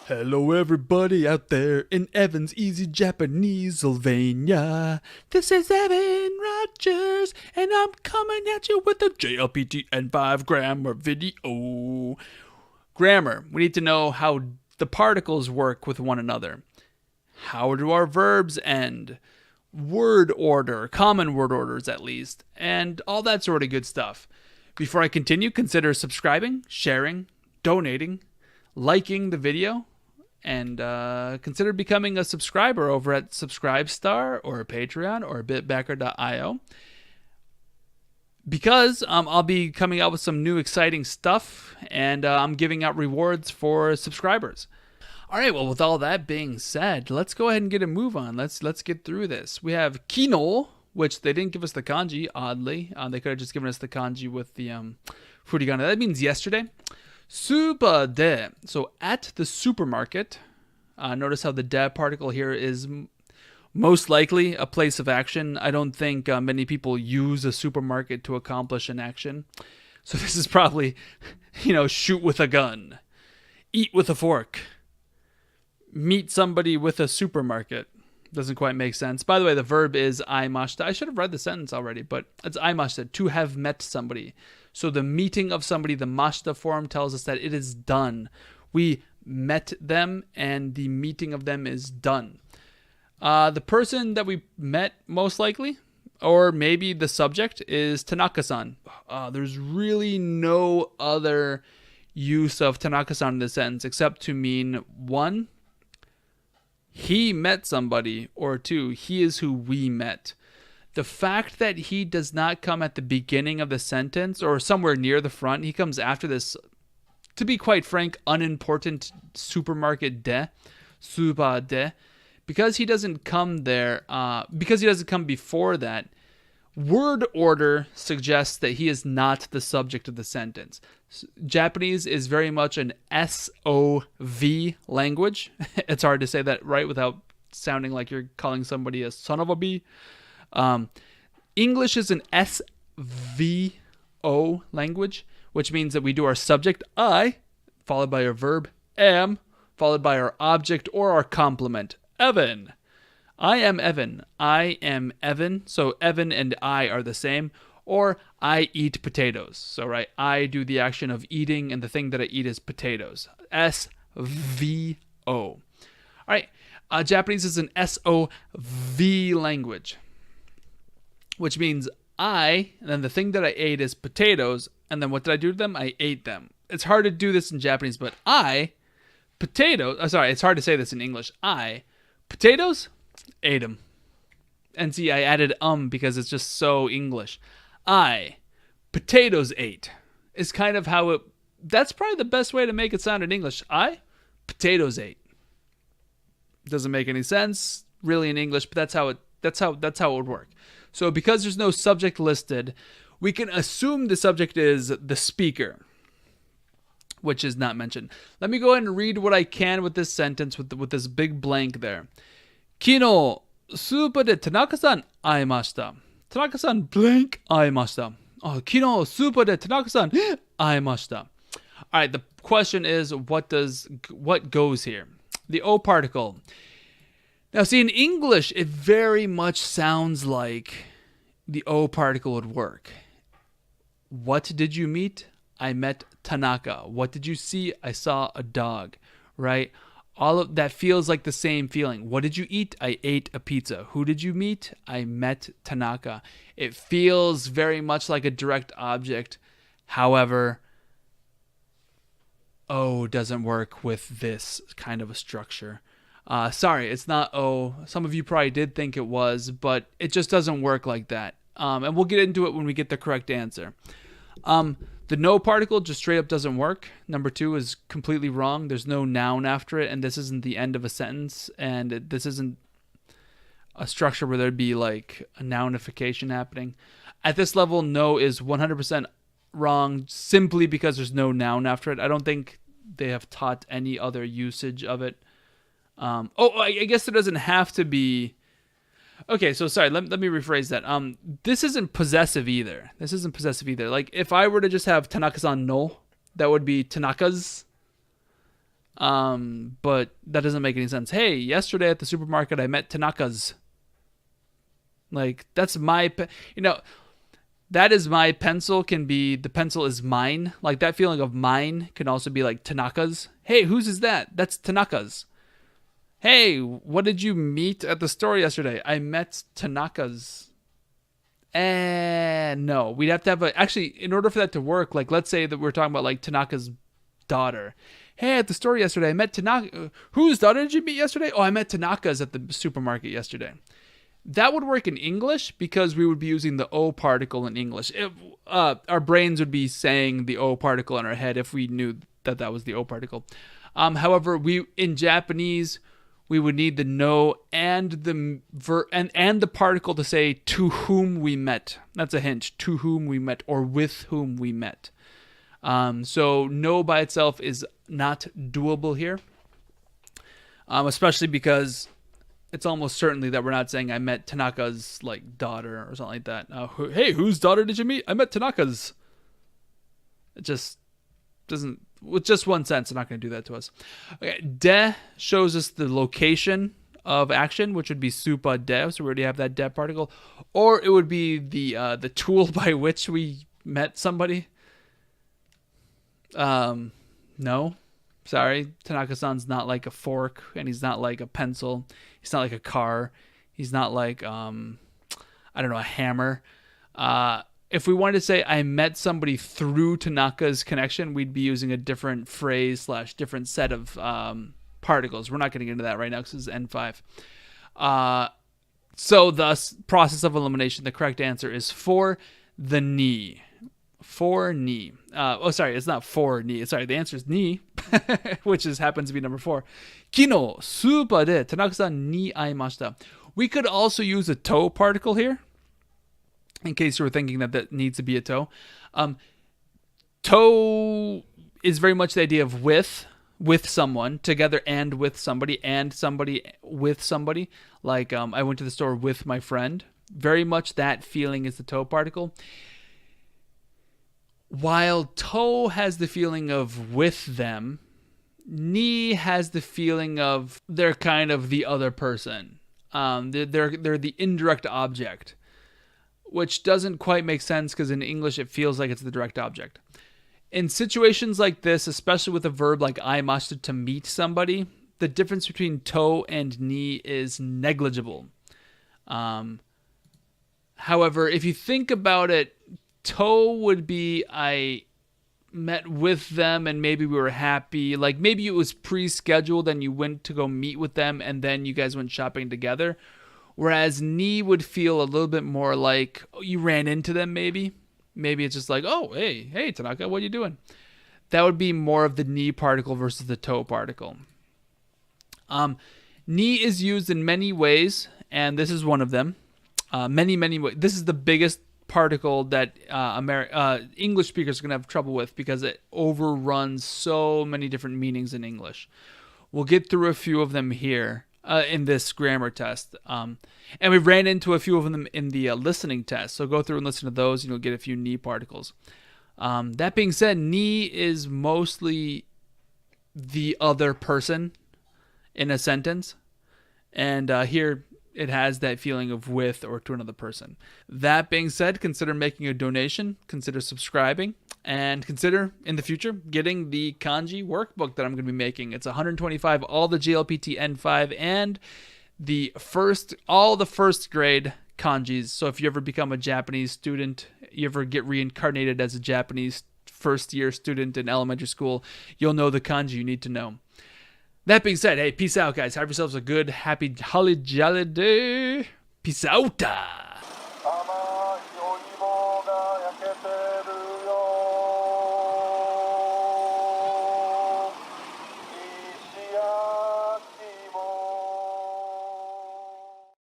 Hello everybody out there in Evan's Easy Japanese Sylvania. This is Evan Rogers and I'm coming at you with a JLPT and 5 grammar video. Grammar. We need to know how the particles work with one another. How do our verbs end? Word order, common word orders at least, and all that sort of good stuff. Before I continue, consider subscribing, sharing, donating, liking the video, and consider becoming a subscriber over at Subscribestar or Patreon or bitbacker.io, because I'll be coming out with some new exciting stuff, and I'm giving out rewards for subscribers. All right, well, with all that being said, let's go ahead and get a move on. Let's get through this. We have kino, which they didn't give us the kanji, oddly. They could have just given us the kanji with the Hiragana. That means yesterday. Super de. So at the supermarket, notice how the de particle here is most likely a place of action. I don't think many people use a supermarket to accomplish an action. So this is probably, shoot with a gun, eat with a fork, meet somebody with a supermarket. Doesn't quite make sense. By the way, the verb is aimashita. I should have read the sentence already, but it's aimashita, to have met somebody. So the meeting of somebody, the mashita form tells us that it is done. We met them and the meeting of them is done. The person that we met most likely, or maybe the subject, is Tanaka-san. There's really no other use of Tanaka-san in this sentence except to mean, one, he met somebody, or two, he is who we met. The fact that he does not come at the beginning of the sentence or somewhere near the front, he comes after this, to be quite frank, unimportant supermarket de, super de, because he doesn't come there, because he doesn't come before that, word order suggests that he is not the subject of the sentence. Japanese is very much an SOV language. It's hard to say that right without sounding like you're calling somebody a son of a bee. English is an SVO language, which means that we do our subject, I, followed by our verb, am, followed by our object or our complement, Evan. I am Evan. I am Evan. So Evan and I are the same. Or I eat potatoes. So, right, I do the action of eating, and the thing that I eat is potatoes. SVO. All right, Japanese is an SOV language, which means I, and then the thing that I ate is potatoes, and then what did I do to them? I ate them. It's hard to do this in Japanese, but it's hard to say this in English. I, potatoes, ate them. And see, I added because it's just so English. I, potatoes ate, is kind of how it, that's probably the best way to make it sound in English. I, potatoes ate. Doesn't make any sense really in English, but that's how it would work. So because there's no subject listed, we can assume the subject is the speaker, which is not mentioned. Let me go ahead and read what I can with this sentence, with this big blank there. Kino, super de Tanaka-san aimashita. Tanaka-san blank aimashita. Kino, super de Tanaka-san aimashita. All right, the question is, what goes here? The O particle. Now, see, in English, it very much sounds like the O particle would work. What did you meet? I met Tanaka. What did you see? I saw a dog, right? All of that feels like the same feeling. What did you eat? I ate a pizza. Who did you meet? I met Tanaka. It feels very much like a direct object. However, O doesn't work with this kind of a structure. Sorry, it's not O. Some of you probably did think it was, but it just doesn't work like that. And we'll get into it when we get the correct answer. The no particle just straight up doesn't work. Number 2 is completely wrong. There's no noun after it, and this isn't the end of a sentence, and this isn't a structure where there'd be like a nounification happening. At this level, no is 100% wrong simply because there's no noun after it. I don't think they have taught any other usage of it. I guess there doesn't have to be. Okay, so sorry, let me rephrase that. This isn't possessive either. Like, if I were to just have Tanaka-san no, that would be Tanaka's. But that doesn't make any sense. Hey, yesterday at the supermarket, I met Tanaka's. Like, that's my, that is my pencil can be, the pencil is mine. Like, that feeling of mine can also be like Tanaka's. Hey, whose is that? That's Tanaka's. Hey, what did you meet at the store yesterday? I met Tanaka's. No, we'd have to have actually, in order for that to work, like, let's say that we're talking about like Tanaka's daughter. Hey, at the store yesterday, I met Tanaka. Whose daughter did you meet yesterday? Oh, I met Tanaka's at the supermarket yesterday. That would work in English because we would be using the O particle in English. Our brains would be saying the O particle in our head if we knew that that was the O particle. However, in Japanese, we would need the no and the and the particle to say to whom we met. That's a hint. To whom we met or with whom we met. So no by itself is not doable here, especially because it's almost certainly that we're not saying I met Tanaka's like daughter or something like that. Hey, whose daughter did you meet? I met Tanaka's. It just doesn't, with just one sentence, it's not going to do that to us. Okay, de shows us the location of action, which would be supa de, so we already have that de particle, or it would be the tool by which we met somebody. No, sorry, Tanaka-san's not like a fork, and he's not like a pencil. He's not like a car. He's not like I don't know, a hammer. If we wanted to say I met somebody through Tanaka's connection, we'd be using a different phrase / different set of particles. We're not getting into that right now because this is N5. So thus, process of elimination, the correct answer is for the knee. For knee. Sorry, it's not for knee. Sorry, the answer is knee, which happens to be number 4. Kino, supa de Tanaka-san ni aimashita. We could also use a toe particle here, in case you were thinking that needs to be a toe. Toe is very much the idea of with someone, together and with somebody with somebody. Like, I went to the store with my friend. Very much that feeling is the toe particle. While toe has the feeling of with them, ni has the feeling of they're kind of the other person. They're the indirect object, which doesn't quite make sense because in English it feels like it's the direct object. In situations like this, especially with a verb like aimashita, to meet somebody, the difference between toe and ni is negligible. However, if you think about it, toe would be I met with them and maybe we were happy. Like maybe it was pre-scheduled and you went to go meet with them and then you guys went shopping together. Whereas ni would feel a little bit more like you ran into them maybe. Maybe it's just like, oh, hey, Tanaka, what are you doing? That would be more of the ni particle versus the toe particle. Ni is used in many ways, and this is one of them. Many ways. This is the biggest particle that English speakers are going to have trouble with because it overruns so many different meanings in English. We'll get through a few of them here in this grammar test. And we ran into a few of them in the listening test. So go through and listen to those and you'll get a few ni particles. That being said, ni is mostly the other person in a sentence. And here it has that feeling of with or to another person. That being said, consider making a donation, consider subscribing, and consider in the future getting the kanji workbook that I'm going to be making. It's 125, all the JLPT N5 and all the first grade kanjis. So if you ever become a Japanese student, you ever get reincarnated as a Japanese first year student in elementary school, you'll know the kanji you need to know. That being said, hey, peace out, guys. Have yourselves a good, happy, jolly day. Peace out.